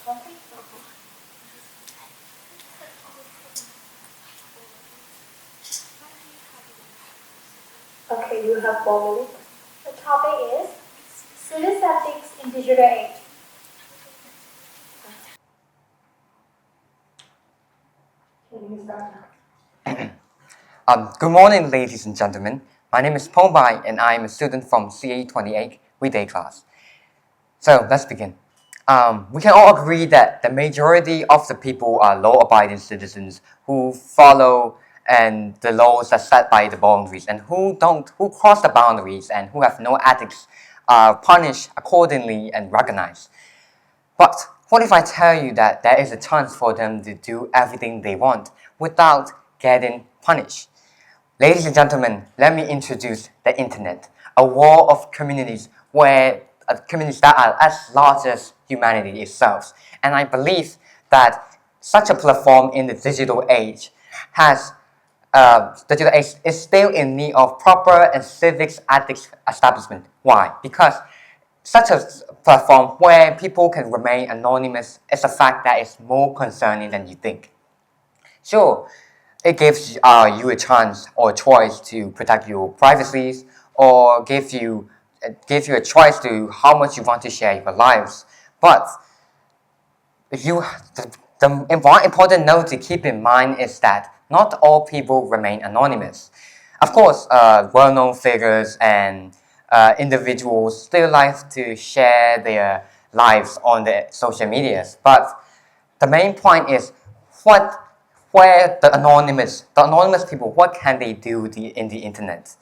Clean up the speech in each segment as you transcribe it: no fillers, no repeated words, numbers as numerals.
Okay, you have 4 minutes. The topic is Civics Ethics in Digital Age. Can you start now? Good morning, ladies and gentlemen. My name is Bhone Paing, and I am a student from CAE28 weekday class. So let's begin. We can all agree that the majority of the people are law-abiding citizens who follow and the laws are set by the boundaries, and who cross the boundaries and who have no ethics are punished accordingly and recognized. But what if I tell you that there is a chance for them to do everything they want without getting punished? Ladies and gentlemen, let me introduce the internet, a world of communities communities that are as large as humanity itself. And I believe that such a platform in the digital age is still in need of proper and civics ethics establishment. Why? Because such a platform where people can remain anonymous is a fact that is more concerning than you think. Sure, it gives you a chance or a choice to protect your privacy, or give you a choice to how much you want to share your lives. But the one important note to keep in mind is that not all people remain anonymous. Of course, well-known figures and individuals still like to share their lives on the social medias. But the main point is where the anonymous people, what can they do in the internet?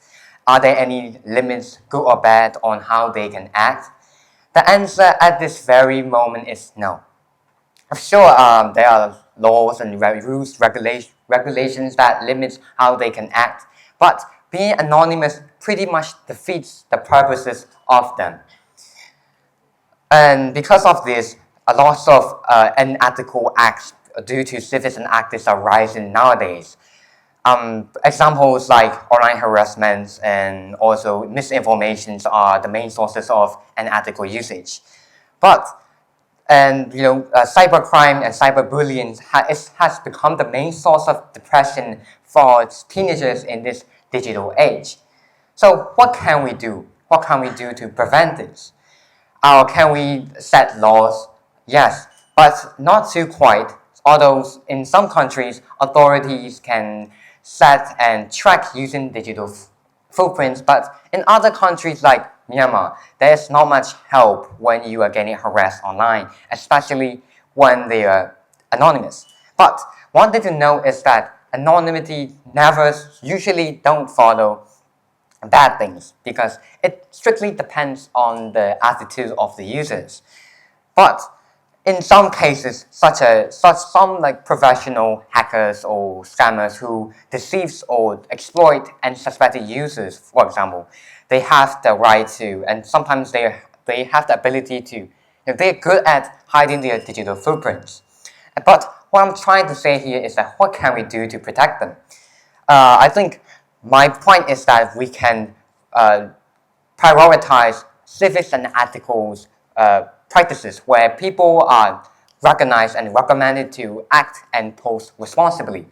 Are there any limits, good or bad, on how they can act? The answer at this very moment is no. I'm sure there are laws and rules, regulations that limit how they can act, but being anonymous pretty much defeats the purposes of them. And because of this, a lot of unethical acts due to citizen activists are rising nowadays. Examples like online harassment and also misinformations are the main sources of unethical usage. Cybercrime and cyberbullying has become the main source of depression for teenagers in this digital age. So what can we do? What can we do to prevent this? Can we set laws? Yes, but not too quite. Although in some countries, authorities can set and track using digital footprints, but in other countries like Myanmar, there is not much help when you are getting harassed online, especially when they are anonymous. But one thing to know is that anonymity usually don't follow bad things, because it strictly depends on the attitude of the users. But in some cases, some like professional hackers or scammers who deceive or exploit unsuspected users, for example, they have the right to, and sometimes they have the ability to, they're good at hiding their digital footprints. But what I'm trying to say here is that what can we do to protect them? I think my point is that we can prioritize civics and ethical practices where people are recognized and recommended to act and post responsibly.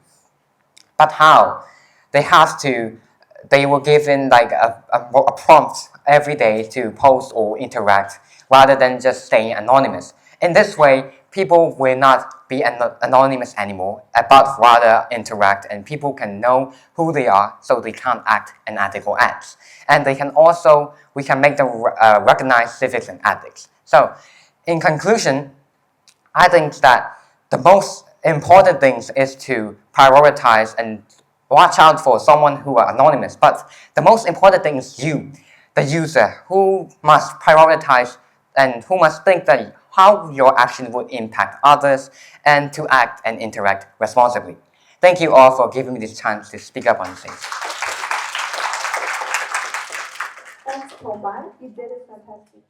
But how? They were given like a prompt every day to post or interact rather than just staying anonymous. In this way, people will not be anonymous anymore, but rather interact, and people can know who they are, so they can't act unethical acts. And we can make them recognize civics and ethics. So, in conclusion, I think that the most important thing is to prioritize and watch out for someone who are anonymous. But the most important thing is you, the user, who must prioritize and who must think that how your action would impact others and to act and interact responsibly. Thank you all for giving me this chance to speak up on the stage. Thanks, Bhone Paing. You did it fantastic.